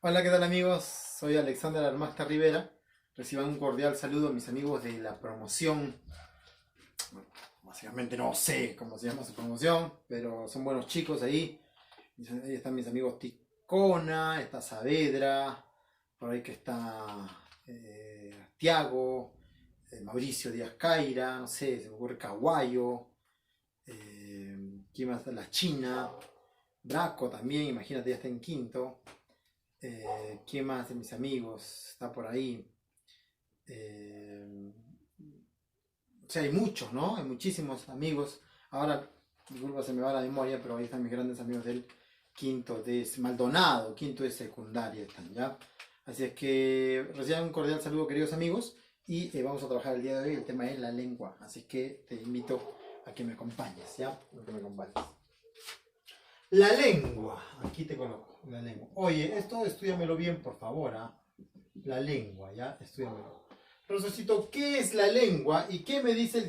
Hola, ¿qué tal amigos? Soy Alexander Armasta Rivera. Reciban un cordial saludo a mis amigos de la promoción. Bueno, básicamente no sé cómo se llama su promoción, pero son buenos chicos ahí. Ahí están mis amigos Ticona, está Saavedra, por ahí que está Tiago, Mauricio Díaz Caira, no sé, se me ocurre Caguayo, ¿quién más está? La China, Braco también, imagínate, ya está en quinto. ¿Quién más de mis amigos está por ahí? O sea, hay muchos, ¿no? Hay muchísimos amigos. Ahora, disculpa, se me va la memoria, pero ahí están mis grandes amigos del quinto de Maldonado, quinto de secundaria están, ¿ya? Así es que reciban un cordial saludo, queridos amigos, y vamos a trabajar el día de hoy. El tema es la lengua, así que te invito a que me acompañes, ¿ya? A que me acompañes. La lengua, aquí te coloco, la lengua. Oye, esto estudiamelo bien, por favor, ¿ah? La lengua, ¿ya? Estudiamelo. Profesorcito, ¿qué es la lengua y qué me dice el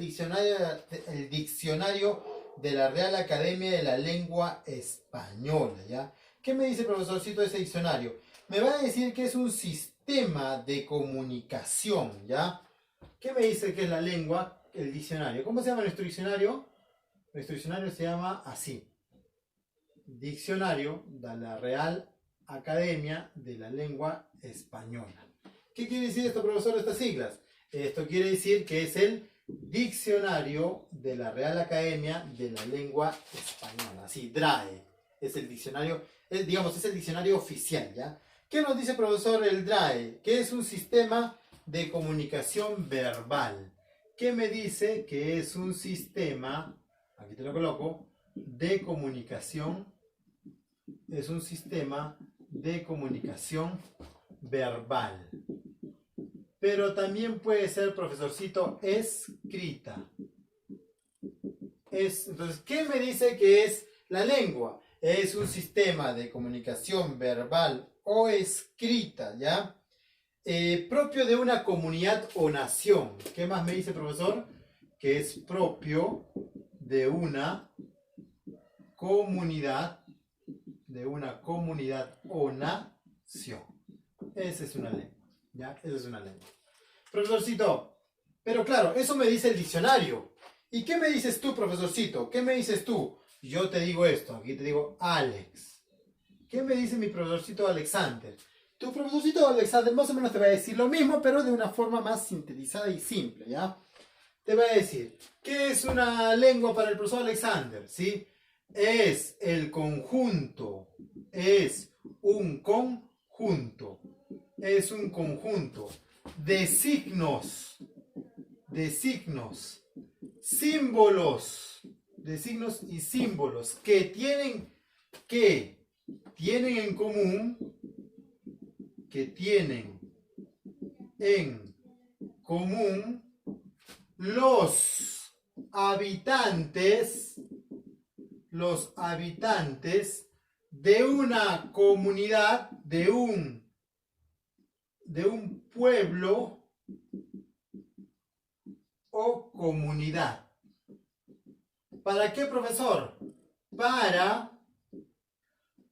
diccionario de la Real Academia de la Lengua Española, ¿ya? ¿Qué me dice, profesorcito, ese diccionario? Me va a decir que es un sistema de comunicación, ¿ya? ¿Qué me dice que es la lengua? El diccionario. ¿Cómo se llama nuestro diccionario? Nuestro diccionario se llama así. Diccionario de la Real Academia de la Lengua Española. ¿Qué quiere decir esto, profesor, estas siglas? Esto quiere decir que es el Diccionario de la Real Academia de la Lengua Española. Así, DRAE. Es el diccionario, digamos, es el diccionario oficial, ¿ya? ¿Qué nos dice, profesor, el DRAE? Que es un sistema de comunicación verbal. ¿Qué me dice? Que es un sistema, aquí te lo coloco, de comunicación. Es un sistema de comunicación verbal. Pero también puede ser, profesorcito, escrita. Entonces, ¿qué me dice que es la lengua? Es un sistema de comunicación verbal o escrita, ¿ya? Propio de una comunidad o nación. ¿Qué más me dice, profesor? Que es propio de una comunidad o nación. Esa es una lengua, ¿ya? Esa es una lengua. Profesorcito, pero claro, eso me dice el diccionario. ¿Y qué me dices tú, profesorcito? ¿Qué me dices tú? Yo te digo esto, aquí te digo Alex. ¿Qué me dice mi profesorcito Alexander? Tu profesorcito Alexander más o menos te va a decir lo mismo, pero de una forma más sintetizada y simple, ¿ya? Te va a decir, ¿qué es una lengua para el profesor Alexander? ¿Sí? Es el conjunto, es un conjunto de signos, símbolos, de signos y símbolos que tienen en común, los habitantes de una comunidad, de un pueblo o comunidad. ¿Para qué, profesor? Para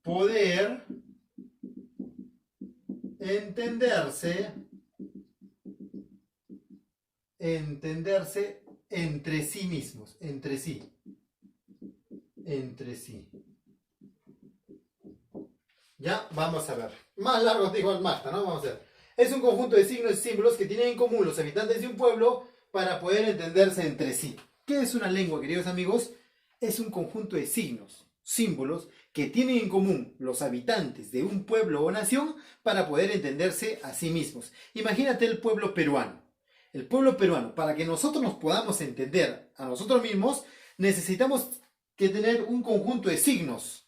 poder entenderse entre sí mismos, entre sí. Ya, vamos a ver. Más largo digo el Marta, ¿no? Vamos a ver. Es un conjunto de signos y símbolos que tienen en común los habitantes de un pueblo para poder entenderse entre sí. ¿Qué es una lengua, queridos amigos? Es un conjunto de signos, símbolos que tienen en común los habitantes de un pueblo o nación para poder entenderse a sí mismos. Imagínate el pueblo peruano. El pueblo peruano, para que nosotros nos podamos entender a nosotros mismos, necesitamos que tener un conjunto de signos,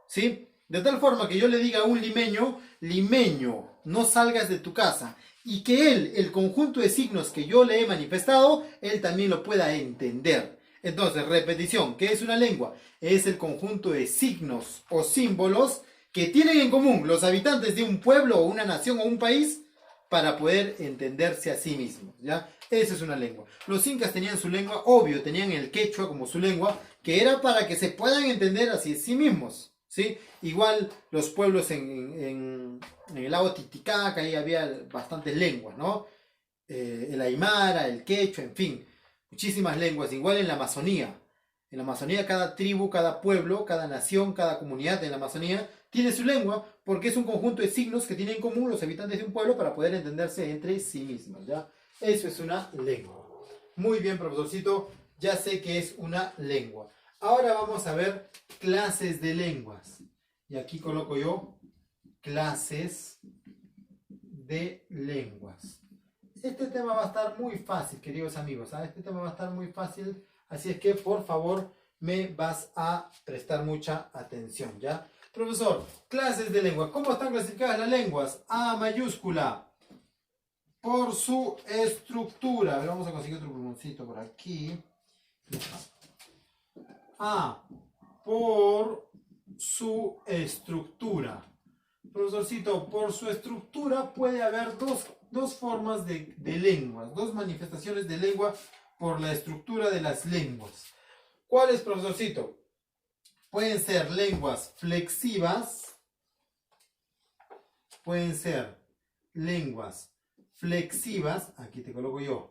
¿sí? De tal forma que yo le diga a un limeño, limeño, no salgas de tu casa, y que él, el conjunto de signos que yo le he manifestado, él también lo pueda entender. Entonces, repetición, ¿qué es una lengua? Es el conjunto de signos o símbolos que tienen en común los habitantes de un pueblo o una nación o un país para poder entenderse a sí mismos, ¿ya? Esa es una lengua. Los incas tenían su lengua, obvio, tenían el quechua como su lengua, que era para que se puedan entender a sí mismos, ¿sí? Igual los pueblos en el lago Titicaca, ahí había bastantes lenguas, ¿no? El aymara, el quechua, en fin, muchísimas lenguas. Igual en la Amazonía. En la Amazonía cada tribu, cada pueblo, cada nación, cada comunidad en la Amazonía tiene su lengua porque es un conjunto de signos que tienen en común los habitantes de un pueblo para poder entenderse entre sí mismos, ¿ya? Eso es una lengua. Muy bien, profesorcito, ya sé que es una lengua. Ahora vamos a ver clases de lenguas. Y aquí coloco yo clases de lenguas. Este tema va a estar muy fácil, queridos amigos. ¿Sabes? Este tema va a estar muy fácil. Así es que, por favor, me vas a prestar mucha atención, ¿ya? Profesor, clases de lengua. ¿Cómo están clasificadas las lenguas? A mayúscula. Por su estructura. A ver, vamos a conseguir otro plumoncito por aquí. A. Por su estructura. Profesorcito, por su estructura puede haber dos formas de lenguas, dos manifestaciones de lengua por la estructura de las lenguas. ¿Cuáles, profesorcito? Pueden ser lenguas flexivas, aquí te coloco yo,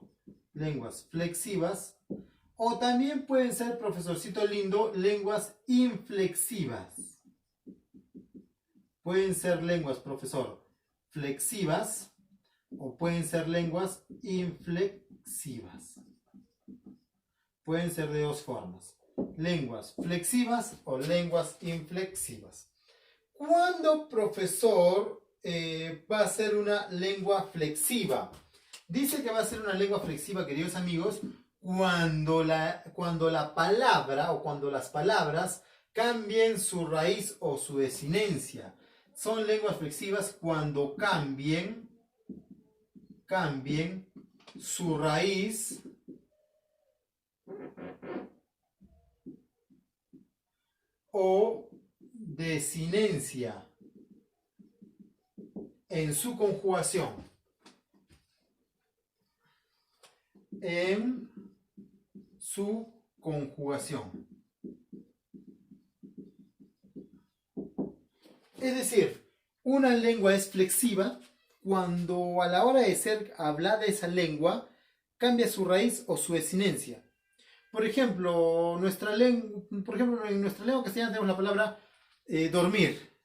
lenguas flexivas, o también pueden ser, profesorcito lindo, lenguas inflexivas. Pueden ser lenguas, profesor, flexivas o pueden ser lenguas inflexivas. Pueden ser de dos formas. Lenguas flexivas o lenguas inflexivas. ¿Cuándo, profesor, va a ser una lengua flexiva? Dice que va a ser una lengua flexiva, queridos amigos, cuando la palabra o cuando las palabras cambien su raíz o su desinencia. Son lenguas flexivas cuando cambien su raíz o desinencia en su conjugación. En su conjugación. Es decir, una lengua es flexiva cuando a la hora de ser hablada esa lengua cambia su raíz o su desinencia. Por ejemplo, en nuestra lengua castellana tenemos la palabra dormir.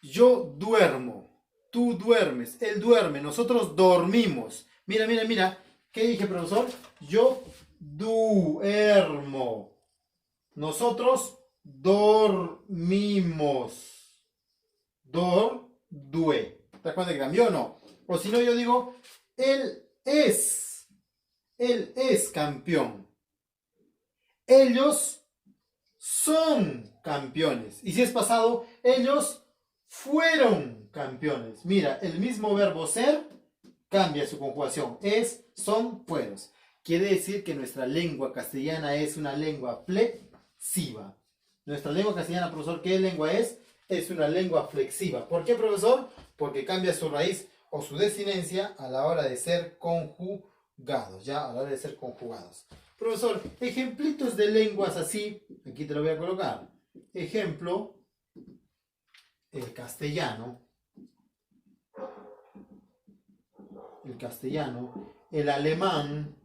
Yo duermo, tú duermes, él duerme, nosotros dormimos. Mira, mira, mira. ¿Qué dije, profesor? Yo duermo. Nosotros dormimos. Due. ¿Te das cuenta que cambió o no? O si no, yo digo, él es campeón. Ellos son campeones. Y si es pasado, ellos fueron campeones. Mira, el mismo verbo ser cambia su conjugación. Es, son, fueron. Quiere decir que nuestra lengua castellana es una lengua flexiva. Nuestra lengua castellana, profesor, ¿qué lengua es? Es una lengua flexiva. ¿Por qué, profesor? Porque cambia su raíz o su desinencia a la hora de ser conjugados. Ya, a la hora de ser conjugados. Profesor, ejemplitos de lenguas así, aquí te lo voy a colocar. Ejemplo, el castellano, el alemán,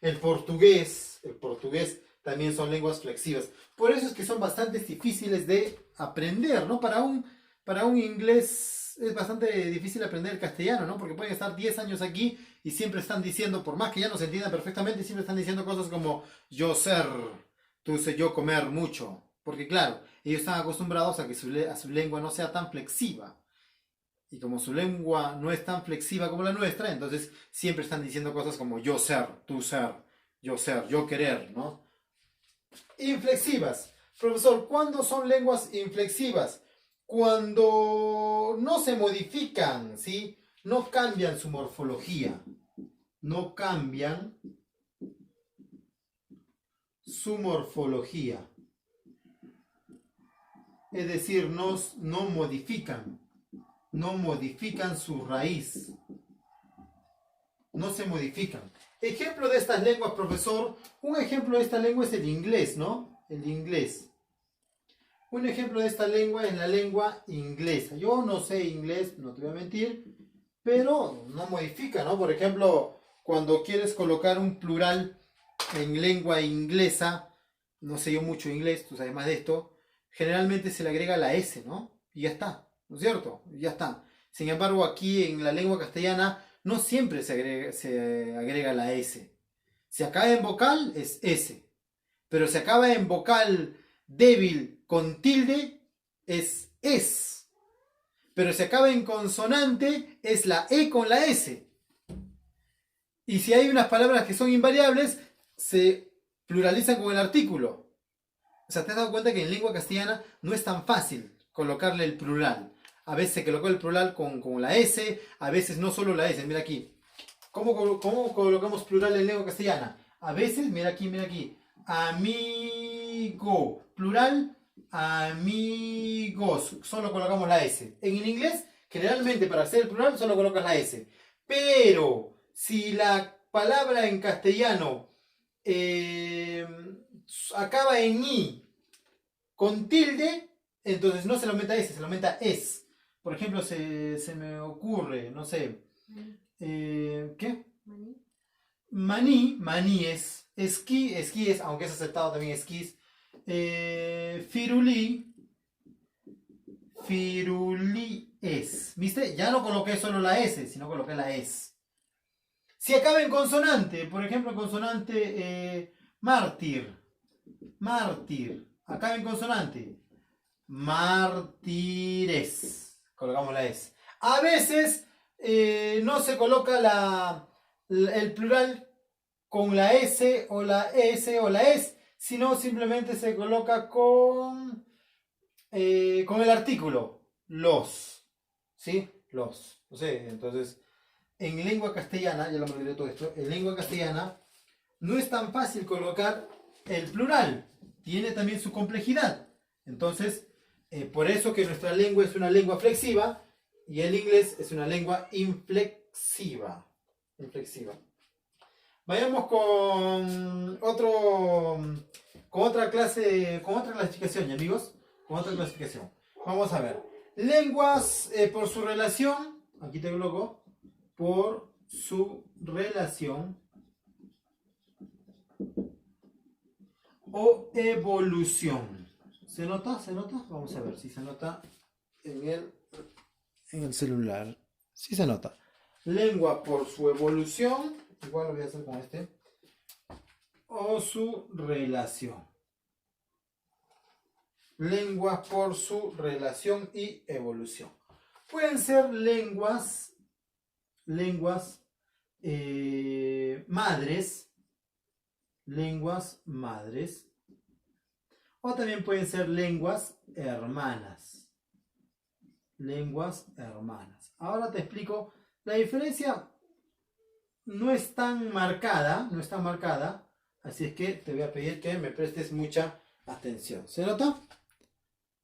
el portugués también son lenguas flexivas. Por eso es que son bastante difíciles de aprender, ¿no? Para un inglés es bastante difícil aprender el castellano, ¿no? Porque pueden estar 10 años aquí y siempre están diciendo, por más que ya no se entiendan perfectamente, siempre están diciendo cosas como yo ser, tú sé yo comer mucho. Porque claro, ellos están acostumbrados a que a su lengua no sea tan flexiva. Y como su lengua no es tan flexiva como la nuestra, entonces siempre están diciendo cosas como yo ser, yo querer, ¿no? Inflexivas. Profesor, ¿cuándo son lenguas inflexivas? Cuando no se modifican, ¿sí? No cambian su morfología. No cambian su morfología. Es decir, no modifican. No modifican su raíz. No se modifican. Ejemplo de estas lenguas, profesor. Un ejemplo de esta lengua es el inglés, ¿no? El inglés. Un ejemplo de esta lengua es la lengua inglesa. Yo no sé inglés, no te voy a mentir, pero no modifica, ¿no? Por ejemplo, cuando quieres colocar un plural en lengua inglesa, no sé yo mucho inglés, tú sabes más de esto, generalmente se le agrega la S, ¿no? Y ya está, ¿no es cierto? Y ya está. Sin embargo, aquí en la lengua castellana no siempre se agrega la S. Si acaba en vocal es S, pero si acaba en vocal débil con tilde es es. Pero si acaba en consonante es la E con la S. Y si hay unas palabras que son invariables, se pluralizan con el artículo. O sea, te has dado cuenta que en lengua castellana no es tan fácil colocarle el plural. A veces se colocó el plural con la S, a veces no solo la S. Mira aquí. ¿Cómo colocamos plural en lengua castellana? A veces, mira aquí, mira aquí. Amigo. Plural, amigos. Solo colocamos la S. En el inglés, generalmente para hacer el plural solo colocas la S. Pero si la palabra en castellano acaba en I con tilde, entonces no se le aumenta S, se le aumenta es. Por ejemplo, se me ocurre, no sé. ¿Qué? Maní es. Esquí es, aunque es aceptado también esquís. Firulí es. ¿Viste? Ya no coloqué solo la S, sino coloqué la es. Si acaba en consonante, por ejemplo, consonante mártir. Acaba en consonante. Mártires. Colocamos la S. A veces no se coloca el plural con la S o la S o la S, sino simplemente se coloca con el artículo. Los. ¿Sí? Los. No sé, entonces, en lengua castellana, ya lo me olvidé todo esto, en lengua castellana no es tan fácil colocar el plural. Tiene también su complejidad. Entonces, por eso que nuestra lengua es una lengua flexiva y el inglés es una lengua inflexiva. Vayamos con otra clasificación, amigos. Con otra clasificación. Vamos a ver. Lenguas por su relación. Aquí te coloco. Por su relación o evolución. ¿Se nota? ¿Se nota? Vamos a ver si se nota en el celular. Sí se nota. Lengua por su evolución. Igual lo voy a hacer con este. O su relación. Lenguas por su relación y evolución. Pueden ser lenguas madres. Lenguas madres. O también pueden ser lenguas hermanas. Lenguas hermanas. Ahora te explico. La diferencia no es tan marcada. Así es que te voy a pedir que me prestes mucha atención. ¿Se nota?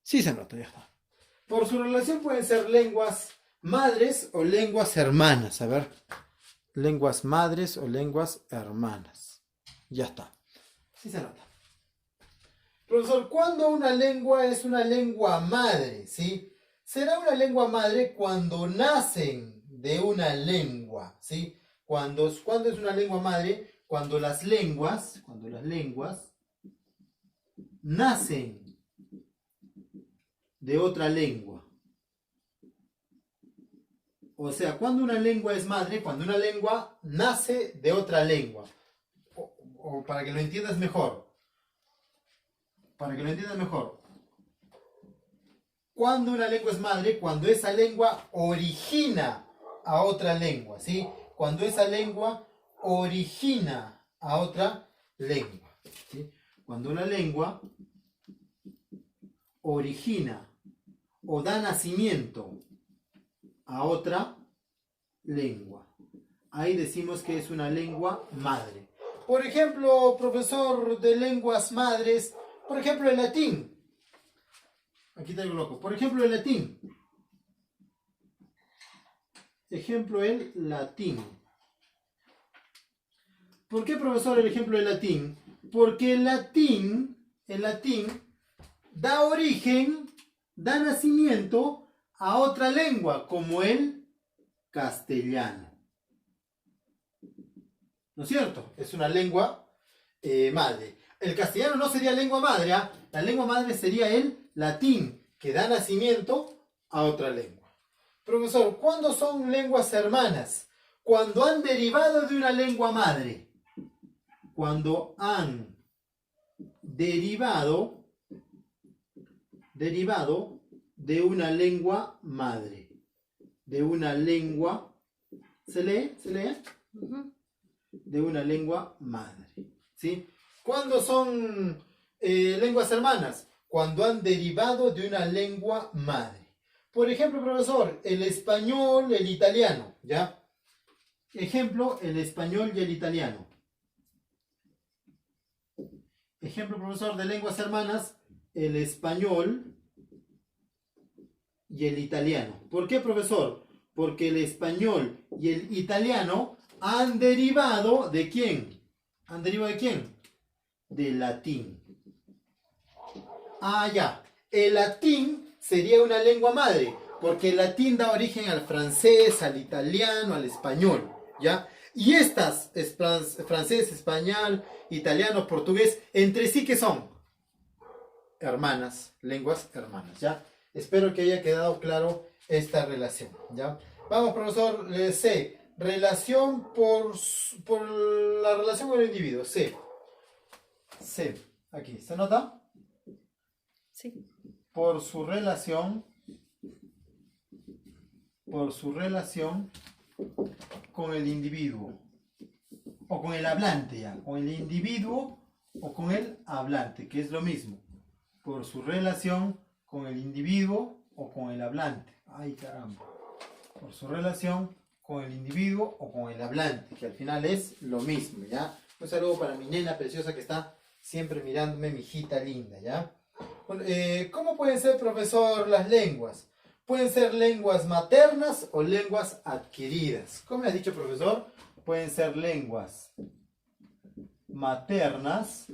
Sí se nota, ya está. Por su relación pueden ser lenguas madres o lenguas hermanas. A ver. Lenguas madres o lenguas hermanas. Ya está. Sí se nota. Profesor, ¿cuándo una lengua es una lengua madre? ¿Sí? Será una lengua madre cuando nacen de una lengua. ¿Sí? ¿Cuándo es una lengua madre? Cuando las lenguas nacen de otra lengua. O sea, cuando una lengua es madre, cuando una lengua nace de otra lengua. O para que lo entiendas mejor. Cuando una lengua es madre, cuando esa lengua origina a otra lengua, ¿sí? Cuando esa lengua origina a otra lengua, ¿sí? Cuando una lengua origina o da nacimiento a otra lengua. Ahí decimos que es una lengua madre. Por ejemplo, profesor de lenguas madres, por ejemplo el latín. Aquí te lo coloco. Por ejemplo el latín. Ejemplo el latín. ¿Por qué, profesor, el ejemplo del latín? Porque el latín da origen, da nacimiento a otra lengua, como el castellano. ¿No es cierto? Es una lengua madre. El castellano no sería lengua madre, ¿eh? La lengua madre sería el latín, que da nacimiento a otra lengua. Profesor, ¿cuándo son lenguas hermanas? Cuando han derivado de una lengua madre. Cuando han derivado de una lengua madre. De una lengua, ¿se lee? ¿Se lee? De una lengua madre. ¿Sí? ¿Cuándo son lenguas hermanas? Cuando han derivado de una lengua madre. Por ejemplo, profesor, el español, el italiano, ¿ya? Ejemplo, el español y el italiano. Ejemplo, profesor, de lenguas hermanas, el español y el italiano. ¿Por qué, profesor? Porque el español y el italiano han derivado ¿de quién? ¿Han derivado de quién? Del latín. Ah, ya. El latín sería una lengua madre, porque el latín da origen al francés, al italiano, al español, ¿ya? Y estas, francés, español, italiano, portugués, entre sí, ¿qué son? Hermanas, lenguas hermanas, ¿ya? Espero que haya quedado claro esta relación, ¿ya? Vamos, profesor, C. Relación por la relación con el individuo, C. C. Aquí, ¿se nota? Sí. Por su relación con el individuo o con el hablante, ya, con el individuo o con el hablante, que es lo mismo, por su relación con el individuo o con el hablante. Ay, caramba. Por su relación con el individuo o con el hablante, que al final es lo mismo, ¿ya? Un saludo para mi nena preciosa que está siempre mirándome, mi hijita linda, ¿ya? Bueno, ¿cómo pueden ser, profesor, las lenguas? Pueden ser lenguas maternas o lenguas adquiridas. ¿Cómo me ha dicho, profesor? Pueden ser lenguas maternas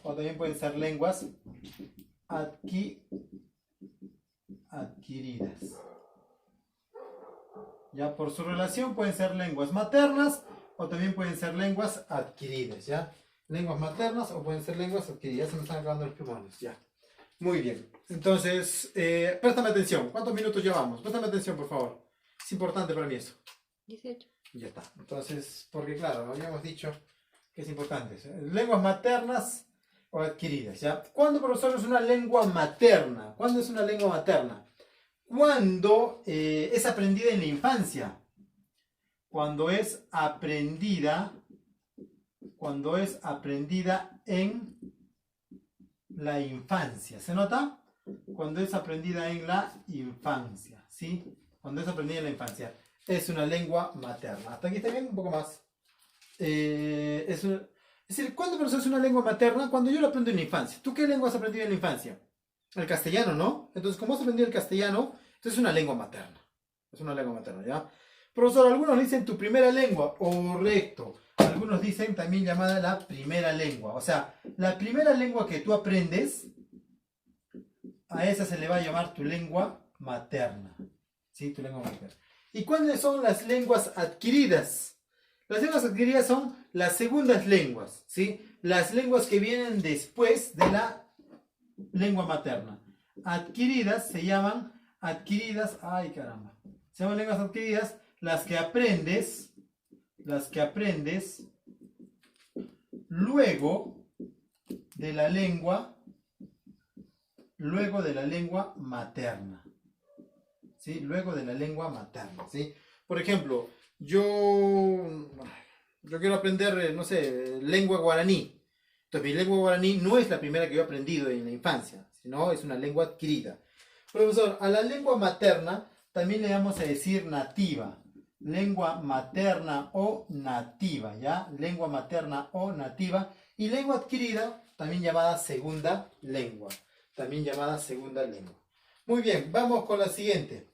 o también pueden ser lenguas adquiridas. Ya, por su relación pueden ser lenguas maternas o también pueden ser lenguas adquiridas, ¿ya? Lenguas maternas o pueden ser lenguas adquiridas. Ya se me están acabando los pulmones, ya. Muy bien. Entonces, préstame atención. ¿Cuántos minutos llevamos? Préstame atención, por favor. Es importante para mí eso. 18. Ya está. Entonces, porque claro, habíamos dicho que es importante. Lenguas maternas o adquiridas, ¿ya? ¿Cuándo, profesor, es una lengua materna? ¿Cuándo es una lengua materna? Cuando es aprendida en la infancia. Cuando es aprendida en la infancia. ¿Se nota? Cuando es aprendida en la infancia, ¿sí? Cuando es aprendida en la infancia. Es una lengua materna. Hasta aquí está bien, un poco más. Es decir, ¿cuándo, profesor, es una lengua materna? Cuando yo la aprendo en la infancia. ¿Tú qué lengua has aprendido en la infancia? El castellano, ¿no? Entonces, como has aprendido el castellano, entonces es una lengua materna. Es una lengua materna, ¿ya? Profesor, algunos dicen tu primera lengua. Correcto. Algunos dicen también llamada la primera lengua. O sea, la primera lengua que tú aprendes, a esa se le va a llamar tu lengua materna. ¿Sí? Tu lengua materna. ¿Y cuáles son las lenguas adquiridas? Las lenguas adquiridas son las segundas lenguas, ¿sí? Las lenguas que vienen después de la lengua materna. Adquiridas se llaman adquiridas, ay caramba, se llaman lenguas adquiridas las que aprendes luego de la lengua materna. ¿Sí? Luego de la lengua materna, ¿sí? Por ejemplo, yo quiero aprender, no sé, lengua guaraní. Entonces, mi lengua guaraní no es la primera que yo he aprendido en la infancia, sino es una lengua adquirida. Profesor, a la lengua materna también le vamos a decir nativa. Lengua materna o nativa, ¿ya? Lengua materna o nativa. Y lengua adquirida, también llamada segunda lengua. También llamada segunda lengua. Muy bien, vamos con la siguiente.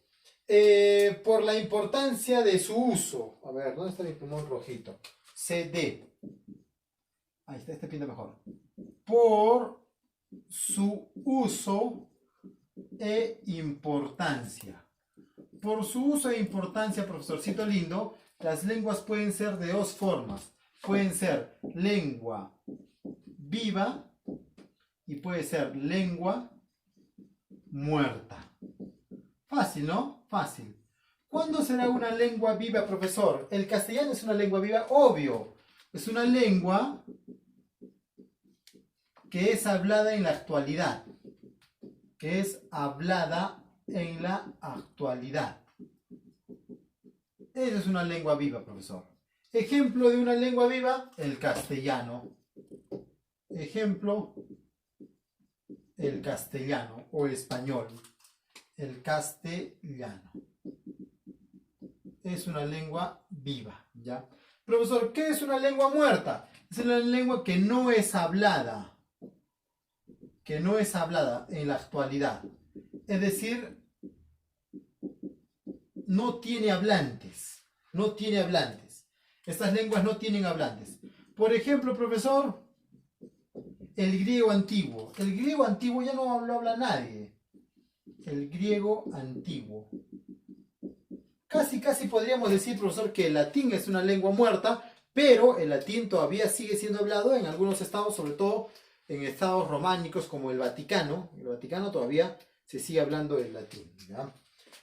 Por la importancia de su uso. A ver, ¿dónde está mi pulmón rojito? CD. ahí está, este pinta mejor, por su uso e importancia. Por su uso e importancia, profesorcito lindo, las lenguas pueden ser de dos formas. Pueden ser lengua viva y puede ser lengua muerta. Fácil, ¿no? Fácil. ¿Cuándo será una lengua viva, profesor? El castellano es una lengua viva, obvio. Es una lengua que es hablada en la actualidad. Que es hablada en la actualidad. Esa es una lengua viva, profesor. Ejemplo de una lengua viva, el castellano. Ejemplo, el castellano o español. El castellano. Es una lengua viva, ¿ya? Profesor, ¿qué es una lengua muerta? Es una lengua que no es hablada. Que no es hablada en la actualidad. Es decir, no tiene hablantes. No tiene hablantes. Estas lenguas no tienen hablantes. Por ejemplo, profesor, el griego antiguo. El griego antiguo ya no lo habla nadie. El griego antiguo. Casi podríamos decir, profesor, que el latín es una lengua muerta, pero el latín todavía sigue siendo hablado en algunos estados, sobre todo en estados románicos como el Vaticano. En el Vaticano todavía se sigue hablando el latín, ¿ya?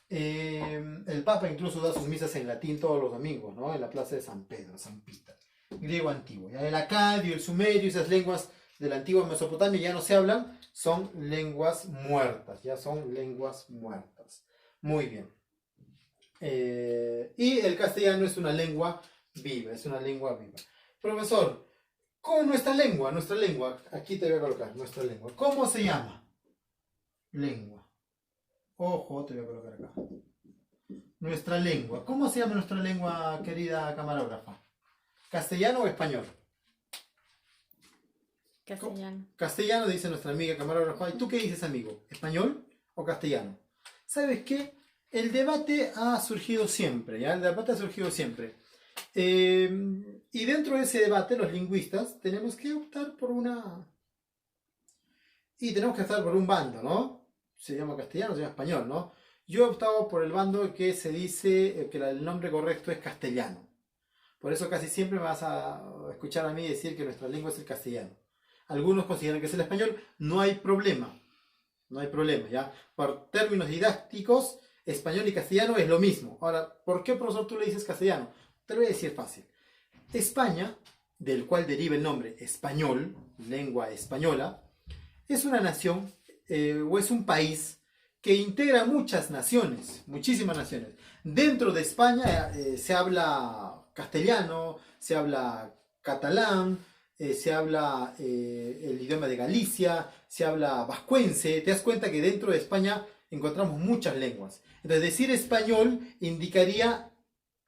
El Papa incluso da sus misas en latín todos los domingos, ¿no? En la plaza de San Pedro, San Peter. Griego antiguo. ¿Ya? El acadio, el sumerio, esas lenguas de la antigua Mesopotamia ya no se hablan, son lenguas muertas, ya son lenguas muertas. Muy bien. Y el castellano es una lengua viva, es una lengua viva. Profesor, con nuestra lengua, aquí te voy a colocar nuestra lengua. ¿Cómo se llama? Lengua. Ojo, te voy a colocar acá. Nuestra lengua. ¿Cómo se llama nuestra lengua, querida camarógrafa? ¿Castellano o español? Castellano. Castellano, dice nuestra amiga camarógrafa. ¿Y tú qué dices, amigo? ¿Español o castellano? ¿Sabes qué? El debate ha surgido siempre, ¿ya? El debate ha surgido siempre. Y dentro de ese debate, los lingüistas tenemos que optar por una... Y tenemos que optar por un bando, ¿no? Se llama castellano, se llama español, ¿no? Yo he optado por el bando que se dice que el nombre correcto es castellano. Por eso casi siempre me vas a escuchar a mí decir que nuestra lengua es el castellano. Algunos consideran que es el español, no hay problema. No hay problema, ¿ya? Por términos didácticos, español y castellano es lo mismo. Ahora, ¿por qué, profesor, tú le dices castellano? Te lo voy a decir fácil. España, del cual deriva el nombre español, lengua española, es una nación o es un país que integra muchas naciones, muchísimas naciones. Dentro de España se habla castellano, se habla catalán, se habla el idioma de Galicia, se habla vascuence. Te das cuenta que dentro de España encontramos muchas lenguas. Entonces decir español indicaría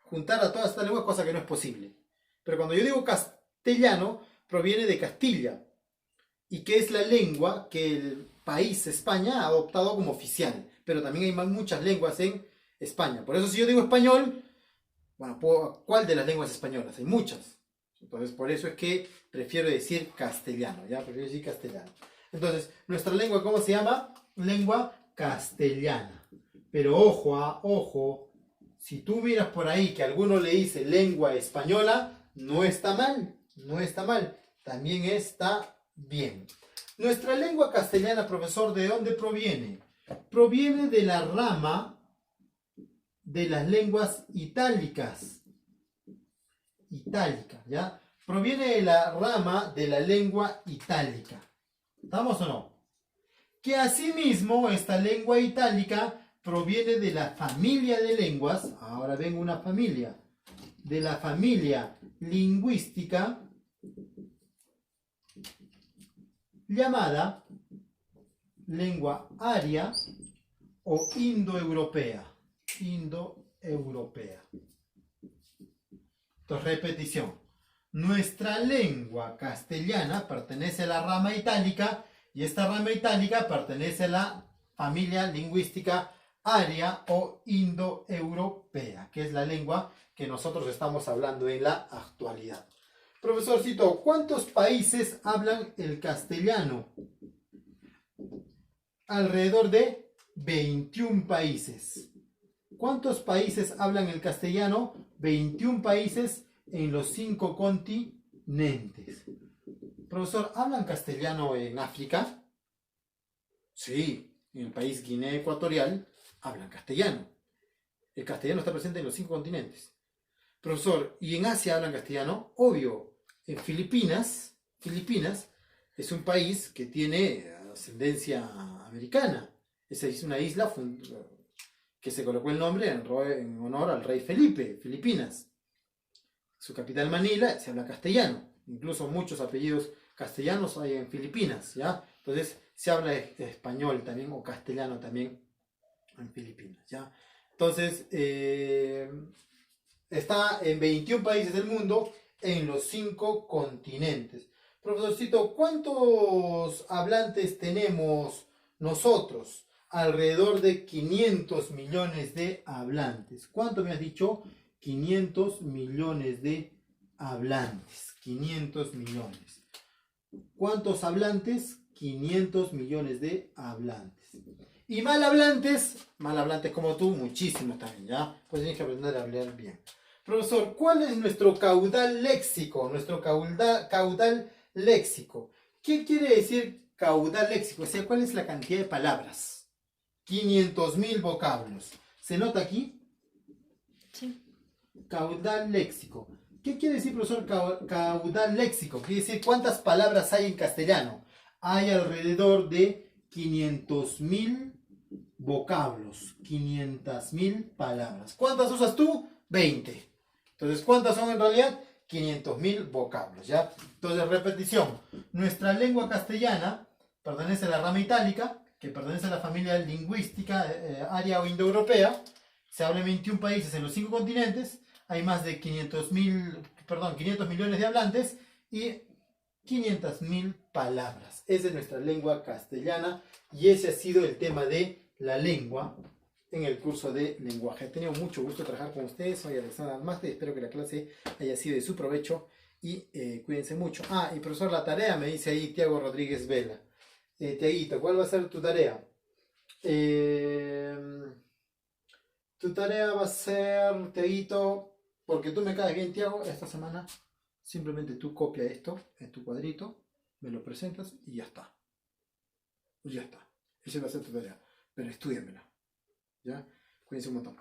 juntar a todas estas lenguas, cosa que no es posible. Pero cuando yo digo castellano, proviene de Castilla, y que es la lengua que el país España ha adoptado como oficial. Pero también hay muchas lenguas en España. Por eso si yo digo español, bueno, ¿cuál de las lenguas españolas? Hay muchas. Entonces por eso es que prefiero decir castellano, ¿ya? Prefiero decir castellano. Entonces, nuestra lengua, ¿cómo se llama? Lengua castellana. Pero ojo, ojo, si tú miras por ahí que alguno le dice lengua española, no está mal, no está mal, también está bien. Nuestra lengua castellana, profesor, ¿de dónde proviene? Proviene de la rama de las lenguas itálicas. Itálica, ¿ya? Proviene de la rama de la lengua itálica. ¿Estamos o no? Que asimismo esta lengua itálica proviene de la familia de lenguas, ahora ven una familia, de la familia lingüística llamada lengua aria o indoeuropea. Indoeuropea. Entonces, repetición. Nuestra lengua castellana pertenece a la rama itálica y esta rama itálica pertenece a la familia lingüística aria o indoeuropea, que es la lengua que nosotros estamos hablando en la actualidad. Profesorcito, ¿cuántos países hablan el castellano? Alrededor de 21 países. ¿Cuántos países hablan el castellano? 21 países en los 5 continentes. Profesor, ¿hablan castellano en África? Sí, en el país Guinea Ecuatorial hablan castellano. El castellano está presente en los 5 continentes. Profesor, ¿y en Asia hablan castellano? Obvio. En Filipinas es un país que tiene ascendencia americana. Esa es una isla que se colocó el nombre en honor al rey Felipe, Filipinas. Su capital Manila se habla castellano. Incluso muchos apellidos castellanos hay en Filipinas, ¿ya? Entonces se habla español también o castellano también en Filipinas, ¿ya? Entonces está en 21 países del mundo, en los 5 continentes. Profesorcito, ¿cuántos hablantes tenemos nosotros? Alrededor de 500 millones de hablantes. ¿Cuánto me has dicho? 500 millones de hablantes. 500 millones. ¿Cuántos hablantes? 500 millones de hablantes. Y malhablantes como tú, muchísimos también, ¿ya? Pues tienes que aprender a hablar bien. Profesor, ¿cuál es nuestro caudal léxico? Nuestro caudal léxico. ¿Qué quiere decir caudal léxico? O sea, ¿cuál es la cantidad de palabras? 500.000 vocablos. ¿Se nota aquí? Sí. Caudal léxico. ¿Qué quiere decir, profesor, caudal léxico? Quiere decir cuántas palabras hay en castellano. Hay alrededor de 500.000 vocablos. 500.000 palabras. ¿Cuántas usas tú? 20. Entonces, ¿cuántas son en realidad? 500.000 vocablos, ¿ya? Entonces, repetición. Nuestra lengua castellana pertenece a la rama itálica, que pertenece a la familia lingüística área o indoeuropea. Se habla en 21 países en los 5 continentes. Hay más de 500 millones de hablantes y 500.000 palabras. Esa es nuestra lengua castellana y ese ha sido el tema de la lengua en el curso de lenguaje. He tenido mucho gusto trabajar con ustedes. Soy Alexander Almaste. Espero que la clase haya sido de su provecho y cuídense mucho. Y profesor, la tarea me dice ahí Tiago Rodríguez Vela. Tiaguito, ¿cuál va a ser tu tarea? Tu tarea va a ser, Tiaguito, porque tú me caes bien, Tiago, esta semana simplemente tú copia esto en tu cuadrito, me lo presentas y ya está. Pues ya está. Esa va a ser tu tarea. Pero estudiamela. ¿Ya? Cuídense un montón.